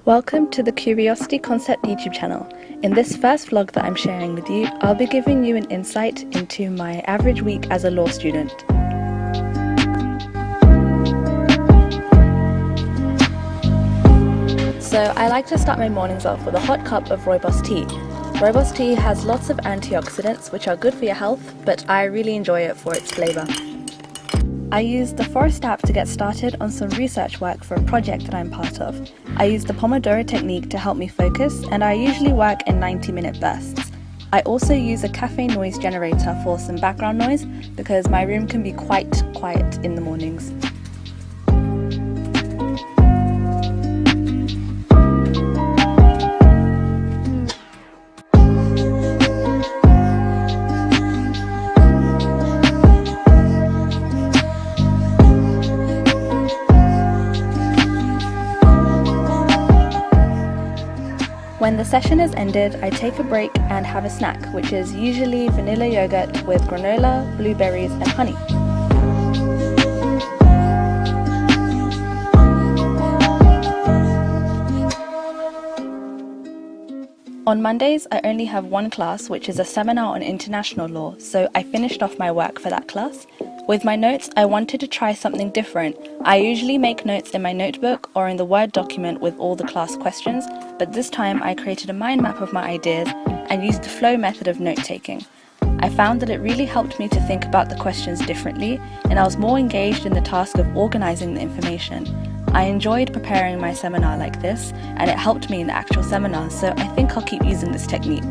Welcome to the Curiosity Concept YouTube channel. In this first vlog that I'm sharing with you, I'll be giving you an insight into my average week as a law student. So I like to start my mornings off with a hot cup of rooibos tea. Rooibos tea has lots of antioxidants which are good for your health, but I really enjoy it for its flavour. I used the Forest app to get started on some research work for a project that I'm part of. I use the Pomodoro technique to help me focus, and I usually work in 90-minute bursts. I also use a cafe noise generator for some background noise because my room can be quite quiet in the mornings. When the session is ended, I take a break and have a snack, which is usually vanilla yogurt with granola, blueberries and honey. On Mondays, I only have one class, which is a seminar on international law, so I finished off my work for that class. With my notes, I wanted to try something different. I usually make notes in my notebook or in the Word document with all the class questions, but this time I created a mind map of my ideas and used the flow method of note-taking. I found that it really helped me to think about the questions differently, and I was more engaged in the task of organising the information. I enjoyed preparing my seminar like this, and it helped me in the actual seminar, so I think I'll keep using this technique.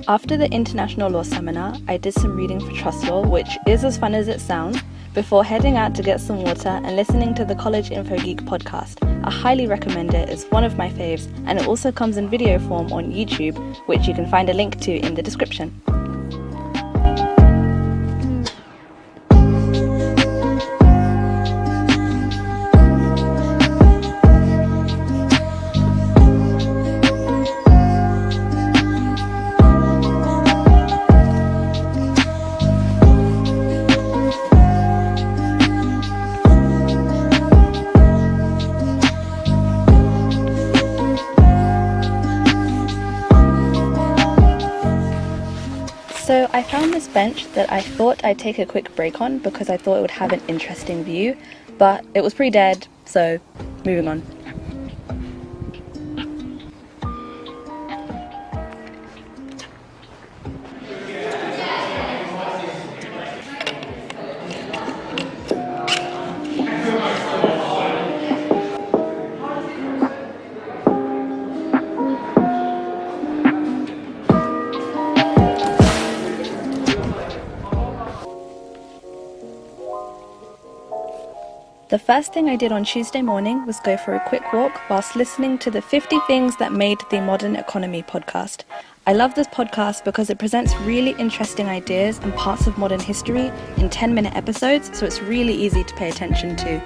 After the International Law Seminar, I did some reading for trust law, which is as fun as it sounds, before heading out to get some water and listening to the College Info Geek podcast. I highly recommend it, it's one of my faves, and it also comes in video form on YouTube, which you can find a link to in the description. So I found this bench that I thought I'd take a quick break on because I thought it would have an interesting view, but it was pretty dead, so moving on. The first thing I did on Tuesday morning was go for a quick walk whilst listening to the 50 Things That Made the Modern Economy podcast. I love this podcast because it presents really interesting ideas and parts of modern history in 10-minute episodes, so it's really easy to pay attention to.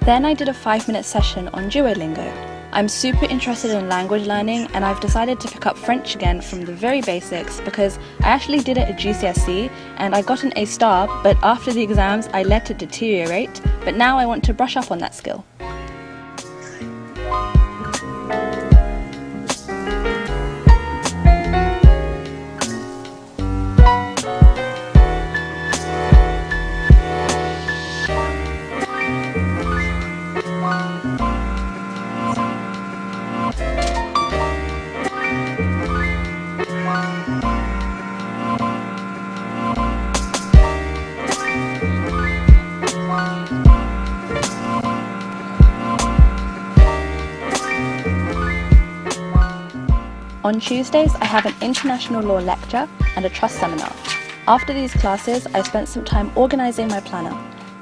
Then I did a 5-minute session on Duolingo. I'm super interested in language learning and I've decided to pick up French again from the very basics because I actually did it at GCSE and I got an A star, but after the exams I let it deteriorate, but now I want to brush up on that skill. On Tuesdays, I have an international law lecture and a trust seminar. After these classes, I spent some time organising my planner.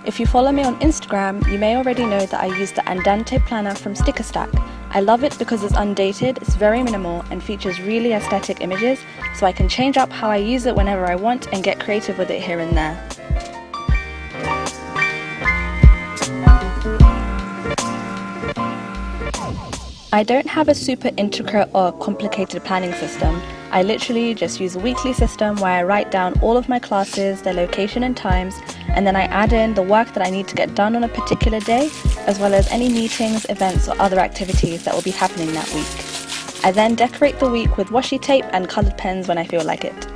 If you follow me on Instagram, you may already know that I use the Andante planner from Sticker Stack. I love it because it's undated, it's very minimal, and features really aesthetic images, so I can change up how I use it whenever I want and get creative with it here and there. I don't have a super intricate or complicated planning system. I literally just use a weekly system where I write down all of my classes, their location and times, and then I add in the work that I need to get done on a particular day, as well as any meetings, events, or other activities that will be happening that week. I then decorate the week with washi tape and coloured pens when I feel like it.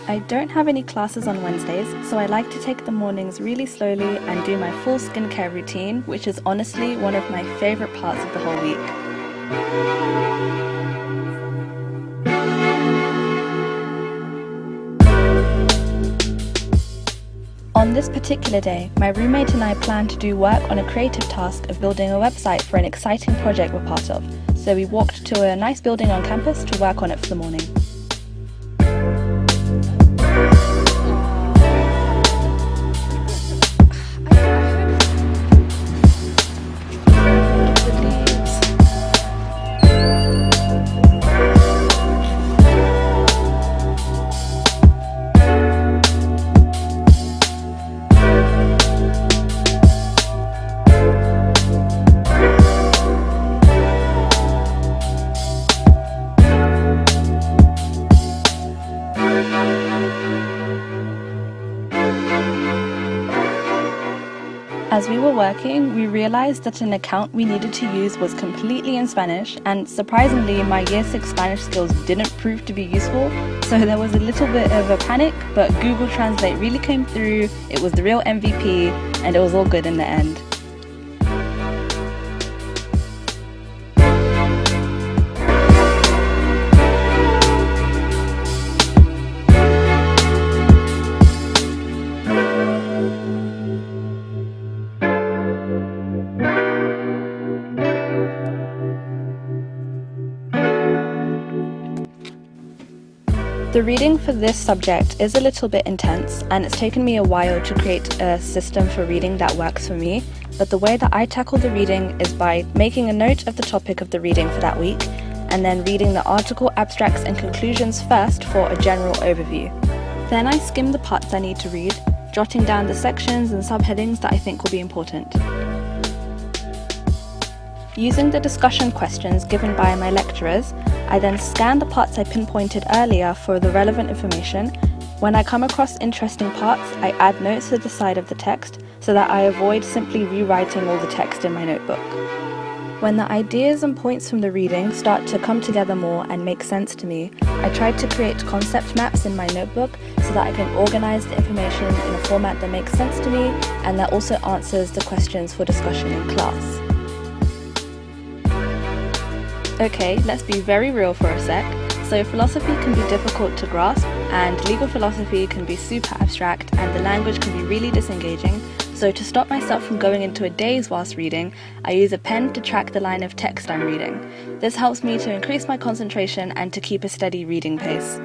I don't have any classes on Wednesdays, so I like to take the mornings really slowly and do my full skincare routine, which is honestly one of my favourite parts of the whole week. On this particular day, my roommate and I plan to do work on a creative task of building a website for an exciting project we're part of, so we walked to a nice building on campus to work on it for the morning. As we were working, we realized that an account we needed to use was completely in Spanish, and surprisingly, my Year 6 Spanish skills didn't prove to be useful, so there was a little bit of a panic, but Google Translate really came through, it was the real MVP, and it was all good in the end. The reading for this subject is a little bit intense, and it's taken me a while to create a system for reading that works for me, but the way that I tackle the reading is by making a note of the topic of the reading for that week, and then reading the article, abstracts and conclusions first for a general overview. Then I skim the parts I need to read, jotting down the sections and subheadings that I think will be important. Using the discussion questions given by my lecturers, I then scan the parts I pinpointed earlier for the relevant information. When I come across interesting parts, I add notes to the side of the text so that I avoid simply rewriting all the text in my notebook. When the ideas and points from the reading start to come together more and make sense to me, I try to create concept maps in my notebook so that I can organize the information in a format that makes sense to me and that also answers the questions for discussion in class. Okay, let's be very real for a sec. So philosophy can be difficult to grasp, and legal philosophy can be super abstract, and the language can be really disengaging. So to stop myself from going into a daze whilst reading, I use a pen to track the line of text I'm reading. This helps me to increase my concentration and to keep a steady reading pace.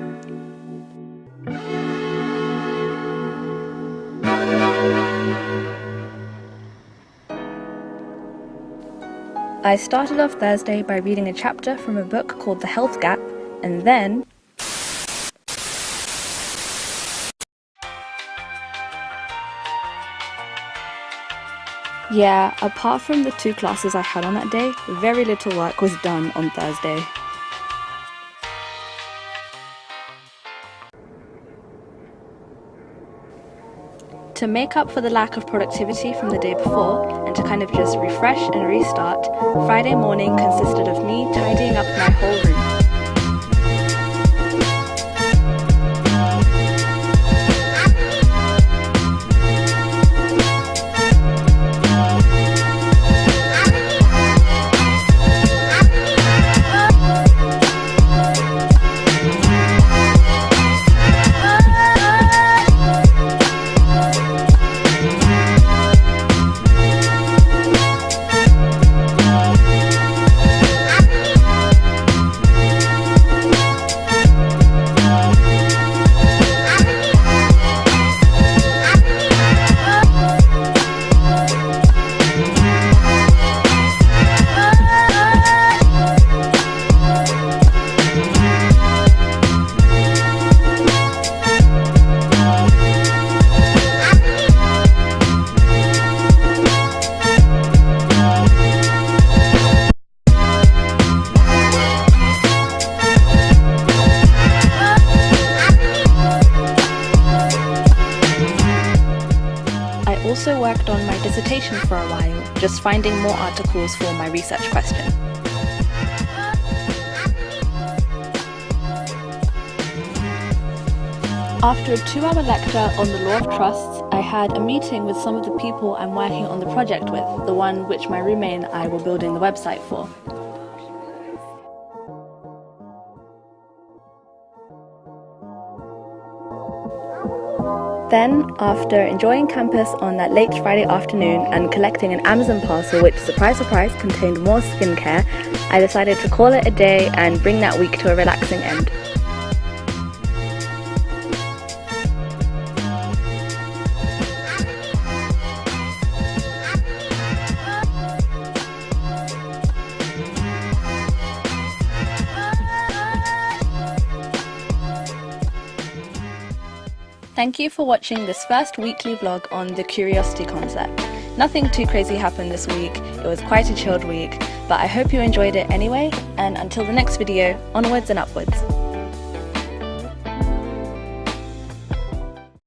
I started off Thursday by reading a chapter from a book called The Health Gap, and then yeah, apart from the 2 classes I had on that day, very little work was done on Thursday. To make up for the lack of productivity from the day before, and to kind of just refresh and restart, Friday morning consisted of me tidying up my whole room. I also worked on my dissertation for a while, just finding more articles for my research question. After a 2-hour lecture on the law of trusts, I had a meeting with some of the people I'm working on the project with, the one which my roommate and I were building the website for. Then, after enjoying campus on that late Friday afternoon and collecting an Amazon parcel which, surprise surprise, contained more skincare, I decided to call it a day and bring that week to a relaxing end. Thank you for watching this first weekly vlog on the curiosity concept. Nothing too crazy happened this week, it was quite a chilled week, but I hope you enjoyed it anyway, and until the next video, onwards and upwards.